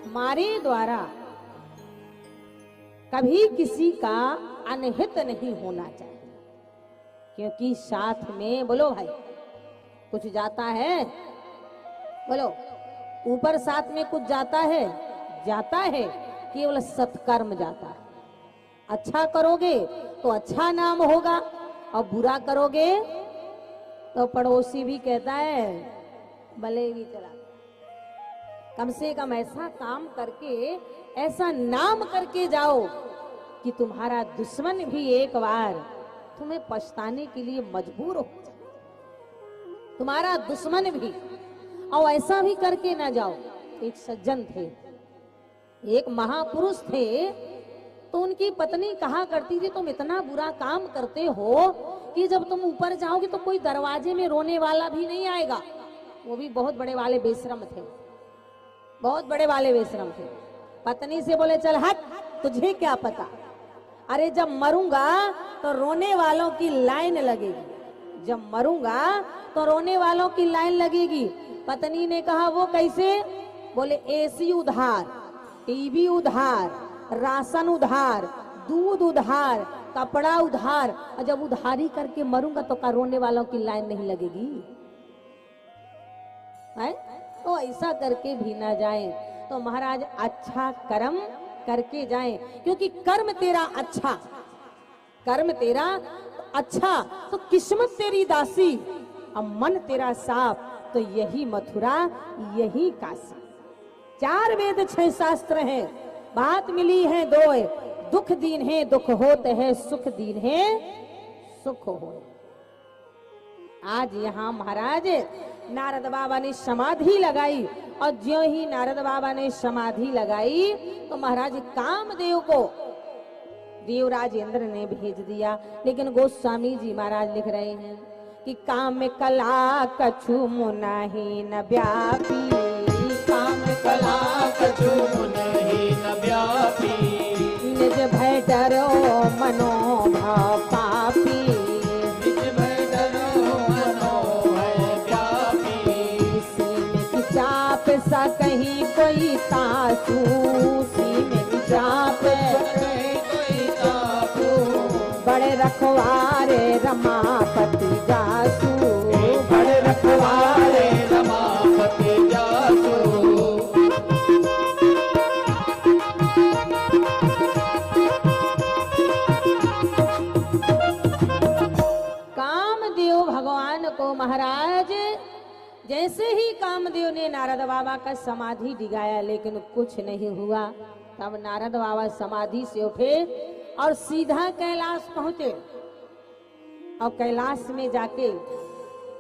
हमारे द्वारा कभी किसी का अनहित नहीं होना चाहिए, क्योंकि साथ में बोलो भाई कुछ जाता है, बोलो ऊपर साथ में कुछ जाता है, जाता है केवल सत्कर्म जाता है। अच्छा करोगे तो अच्छा नाम होगा, और बुरा करोगे तो पड़ोसी भी कहता है भले भी चला। कम से कम ऐसा काम करके, ऐसा नाम करके जाओ कि तुम्हारा दुश्मन भी एक बार तुम्हें पछताने के लिए मजबूर हो जाए, तुम्हारा दुश्मन भी। और ऐसा भी करके ना जाओ। एक सज्जन थे, एक महापुरुष थे, तो उनकी पत्नी कहा करती थी तुम इतना बुरा काम करते हो कि जब तुम ऊपर जाओगे तो कोई दरवाजे में रोने वाला भी नहीं आएगा। वो भी बहुत बड़े वाले बेशरम थे, बहुत बड़े वाले बेशरम थे। पत्नी से बोले चल हट, तुझे क्या पता, अरे जब मरूंगा तो रोने वालों की लाइन लगेगी, जब मरूंगा तो रोने वालों की लाइन लगेगी। पत्नी ने कहा वो कैसे? बोले एसी उधार, टीवी उधार, राशन उधार, दूध उधार, कपड़ा उधार, और जब उधारी करके मरूंगा तो का रोने वालों की लाइन नहीं लगेगी है? तो ऐसा करके भी ना जाए। तो महाराज अच्छा कर्म करके जाएं, क्योंकि कर्म तेरा अच्छा, कर्म तेरा अच्छा तो किस्मत तेरी दासी, और मन तेरा साफ तो यही मथुरा यही काशी। 4 वेद 6 शास्त्र हैं, बात मिली है 2, दुख दीन है दुख होते है, सुख दीन है सुख हो। आज यहाँ महाराज नारद बाबा ने समाधि लगाई, और ज्यों ही नारद बाबा ने समाधि लगाई तो महाराज कामदेव को देवराज इंद्र ने भेज दिया। लेकिन गोस्वामी जी महाराज लिख रहे हैं कि काम कला कछु मुनाही न व्यापी, काम कला कछु मुनाही न व्यापी, निज भय डरो मनोभाव पापी, निज भय डरो मनोभय व्यापी, सीमित चाप सा कहीं कोई तासू, सीमित चाप कहीं कोई तापू, बड़े रखवारे रमापति जासू, बड़े रखवारे रमापति जासू। कामदेव भगवान को महाराज जैसे ही कामदेव ने नारद बाबा का समाधि डिगाया, लेकिन कुछ नहीं हुआ। तब नारद बाबा समाधि से उठे और सीधा कैलाश पहुंचे, और कैलाश में जाके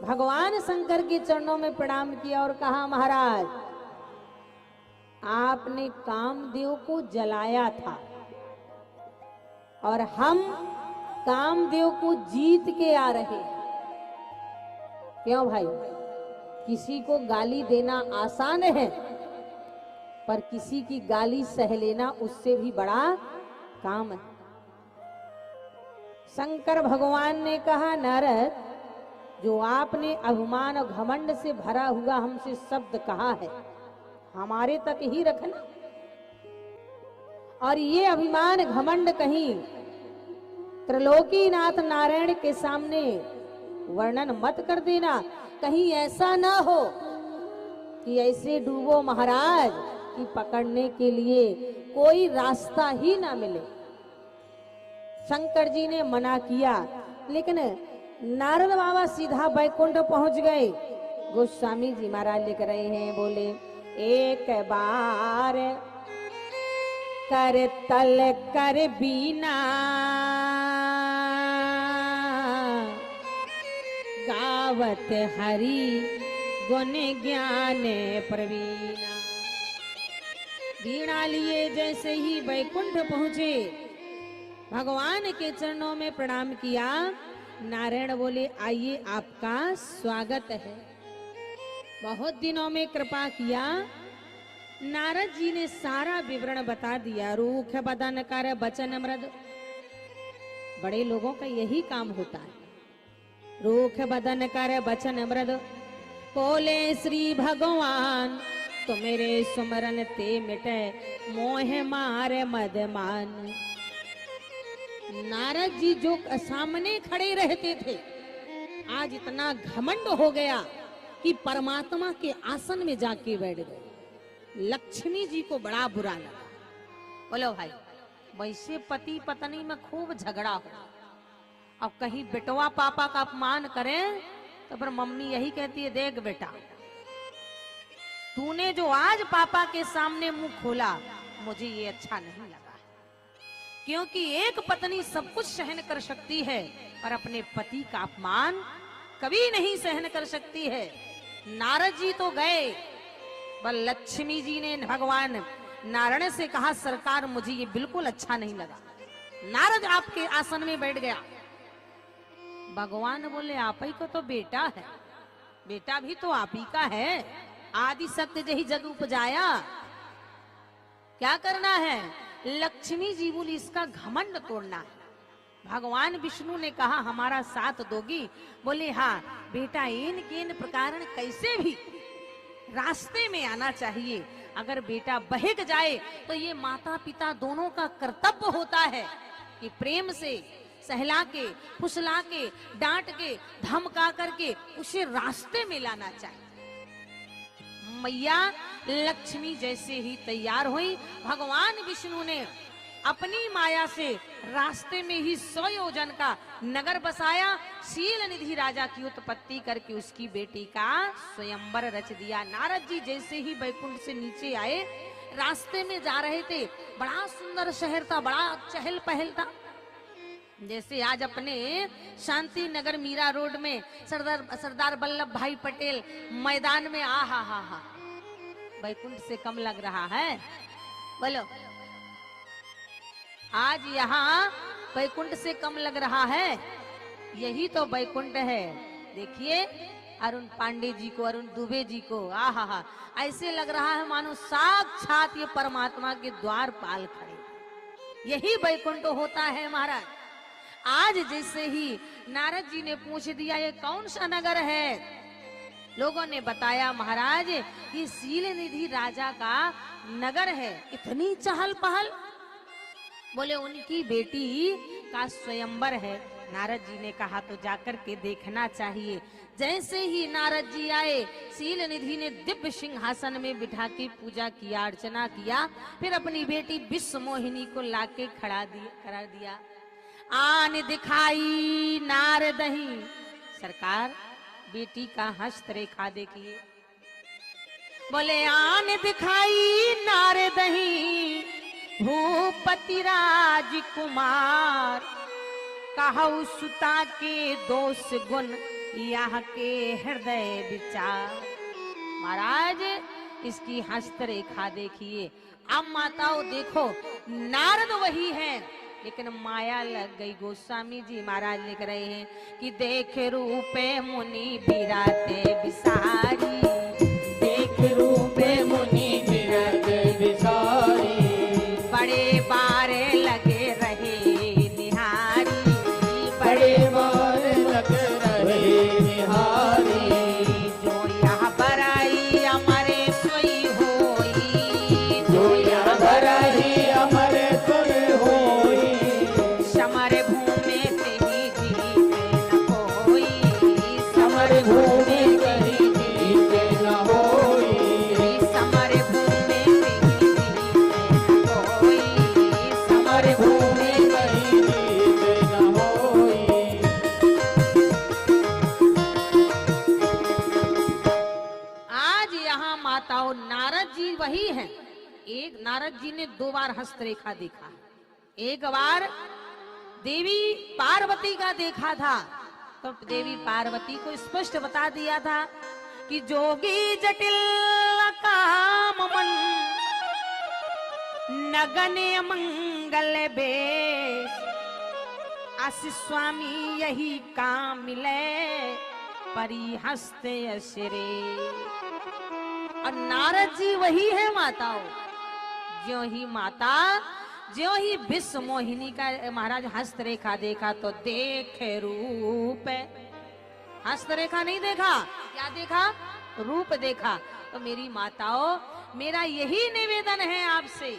भगवान शंकर के चरणों में प्रणाम किया और कहा महाराज आपने कामदेव को जलाया था, और हम कामदेव को जीत के आ रहे हैं। क्यों भाई? किसी को गाली देना आसान है, पर किसी की गाली सह लेना उससे भी बड़ा काम है। शंकर भगवान ने कहा नारद, जो आपने अभिमान और घमंड से भरा हुआ हमसे शब्द कहा है, हमारे तक ही रखना, और ये अभिमान घमंड कहीं त्रिलोकीनाथ नारायण के सामने वर्णन मत कर देना। कहीं ऐसा ना हो कि ऐसे डूबो महाराज कि पकड़ने के लिए कोई रास्ता ही ना मिले। शंकर जी ने मना किया, लेकिन नारद बाबा सीधा बैकुंठ पहुंच गए। गोस्वामी जी महाराज लिख रहे हैं, बोले एक बार कर तल कर बीना, गावत हरि गुण ज्ञान प्रवीणा। वीणा लिए जैसे ही बैकुंठ पहुंचे, भगवान के चरणों में प्रणाम किया। नारायण बोले आइए आपका स्वागत है, बहुत दिनों में कृपा किया। नारद जी ने सारा विवरण बता दिया। रूख बदन कर बचन मृद, बड़े लोगों का यही काम होता है। रूख बदन कर बचन मृद, बोले श्री भगवान तो मेरे सुमरन ते मिटे मोह मारे मदमान। नारद जी जो सामने खड़े रहते थे, आज इतना घमंड हो गया कि परमात्मा के आसन में जाके बैठ गए। लक्ष्मी जी को बड़ा बुरा लगा। बोलो भाई, वैसे पति पत्नी में खूब झगड़ा हो, अब कहीं बेटवा पापा का अपमान करें तो फिर मम्मी यही कहती है, देख बेटा तूने जो आज पापा के सामने मुंह खोला, मुझे ये अच्छा नहीं लगा। क्योंकि एक पत्नी सब कुछ सहन कर सकती है और अपने पति का अपमान कभी नहीं सहन कर सकती है। नारद जी तो गए, पर लक्ष्मी जी ने भगवान नारायण से कहा, सरकार मुझे ये बिल्कुल अच्छा नहीं लगा। नारद आपके आसन में बैठ गया। भगवान बोले, आप ही को तो बेटा है, बेटा भी तो आप ही का है। आदि शक्ति जही जग उपजाया, क्या करना है? लक्ष्मी जी बोली, इसका घमंड तोड़ना है। भगवान विष्णु ने कहा, हमारा साथ दोगी? बोले हाँ बेटा, इन केन प्रकार कैसे भी रास्ते में आना चाहिए। अगर बेटा बहक जाए तो ये माता पिता दोनों का कर्तव्य होता है कि प्रेम से सहला के, फुसला के, डांट के, धमका करके उसे रास्ते में लाना चाहिए। मैया लक्ष्मी जैसे ही तैयार हुई, भगवान विष्णु ने अपनी माया से रास्ते में ही 100 योजन का नगर बसाया। शील निधि राजा की उत्पत्ति करके उसकी बेटी का स्वयंवर रच दिया। नारद जी जैसे ही बैकुंठ से नीचे आए, रास्ते में जा रहे थे, बड़ा सुंदर शहर था, बड़ा चहल पहल था। जैसे आज अपने शांति नगर मीरा रोड में सरदार वल्लभ भाई पटेल मैदान में, आ हा बैकुंठ से कम लग रहा है? बोलो, आज यहाँ बैकुंठ से कम लग रहा है? यही तो बैकुंठ है। देखिए अरुण पांडे जी को, अरुण दुबे जी को, आहा ऐसे लग रहा है मानो साक्षात ये परमात्मा के द्वार पाल खड़े। यही बैकुंठ होता है महाराज। आज जैसे ही नारद जी ने पूछ दिया, ये कौन सा नगर है? लोगों ने बताया, महाराज ये शील निधि राजा का नगर है। इतनी चहल पहल? बोले उनकी बेटी का स्वयंवर है। नारद जी ने कहा तो जाकर के देखना चाहिए। जैसे ही नारद जी आए, शील निधि ने दिव्य सिंहासन में बिठा के पूजा किया, अर्चना किया, फिर अपनी बेटी विश्व मोहिनी को लाके करा दिया। आन दिखाई नारद ही, सरकार बेटी का हस्तरेखा देखिए। बोले आन दिखाई नारद ही, भूपति राजकुमार, कहु सुता के दोष गुण यह के हृदय विचार। महाराज इसकी हस्तरेखा देखिए। अब माताओं देखो, नारद वही है लेकिन माया लग गई। गोस्वामी जी महाराज लिख रहे हैं कि देख रूपे मुनि बिराते बिसारी, देख रूपे मुनि बिराते बिसारी, बड़े बारे लगे रहे निहारी, बड़े बार लग रहे निहारी। जो यह बराई अमरे सोई होई, जो यह बराई अमर सुर होई, समर भूमि ते ही जीते न कोई, समर भूमि कहीं जीते न होई, समर भूमि ते ही जीते न कोई, समर भूमि कहीं जीते न होई। आज यहाँ माताओं नारद जी वही हैं। एक नारद जी ने 2 बार हस्तरेखा देखा। एक बार देवी पार्वती का देखा था, तो देवी पार्वती को स्पष्ट बता दिया था कि जोगी जटिल काम मन, नगने मंगल बेश, आशीष स्वामी यही काम मिले, परी हस्ते अशरे। और नारद जी वही है माताओं। ज्यों ही माता, ज्यों ही विश्व मोहिनी का महाराज हस्तरेखा देखा तो देख रूप, हस्तरेखा नहीं देखा, क्या देखा? रूप देखा। तो मेरी माताओं, मेरा यही निवेदन है आपसे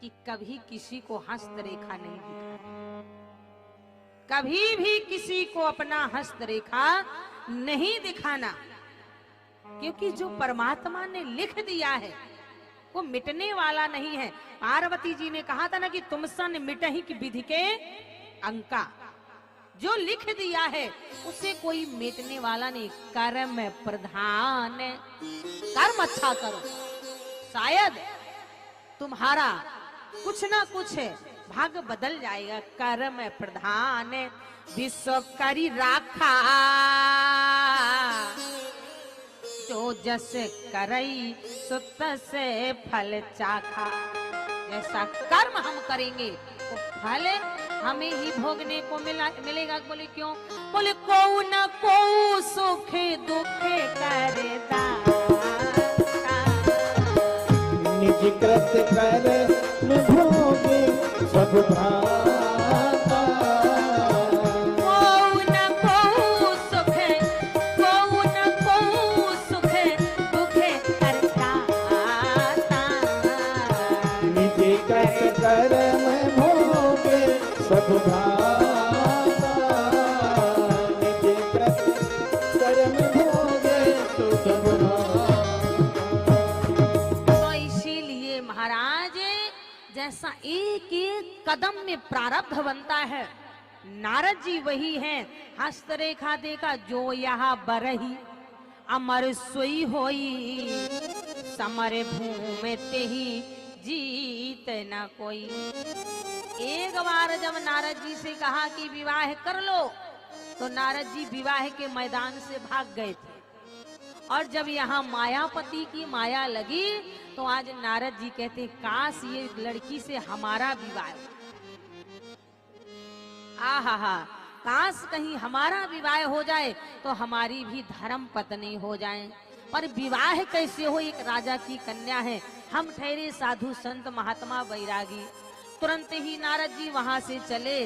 कि कभी किसी को हस्तरेखा नहीं दिखाना, कभी भी किसी को अपना हस्तरेखा नहीं दिखाना, क्योंकि जो परमात्मा ने लिख दिया है वो मिटने वाला नहीं है। पार्वती जी ने कहा था ना कि तुम सन मिटहि की विधि के अंका, जो लिख दिया है उसे कोई मिटने वाला नहीं। कर्म प्रधान, कर्म अच्छा करो, शायद तुम्हारा कुछ ना कुछ भाग्य बदल जाएगा। कर्म प्रधान विश्व करी राखा, जो जस करई सुत से फल चाखा। जैसा कर्म हम करेंगे तो फल हमें ही भोगने को मिलेगा। बोले क्यों? बोले को न को सुख दुख करे दाता, निज कृत कर भोगे सब भाता। को न को सुख दुख कर दाता, निज कृत कर्म भोगे सब भाता। निज कृत कर्म भोगे सब भाता। तो इसीलिए महाराज, जैसा एक एक कदम में प्रारब्ध बनता है, नारद जी वही हैं। हस्तरेखा देखा जो यहाँ बरही, अमर सोई होई, समर भूमि तेहि जीत न कोई। एक बार जब नारद जी से कहा कि विवाह कर लो, तो नारद जी विवाह के मैदान से भाग गए थे। और जब यहाँ मायापति की माया लगी, तो आज नारद जी कहते काश ये लड़की से हमारा विवाह, आहा, काश कहीं हमारा विवाह हो जाए तो हमारी भी धर्म पत्नी हो जाए। पर विवाह कैसे हो? एक राजा की कन्या है, हम ठहरे साधु संत महात्मा बैरागी। तुरंत ही नारद जी वहां से चले।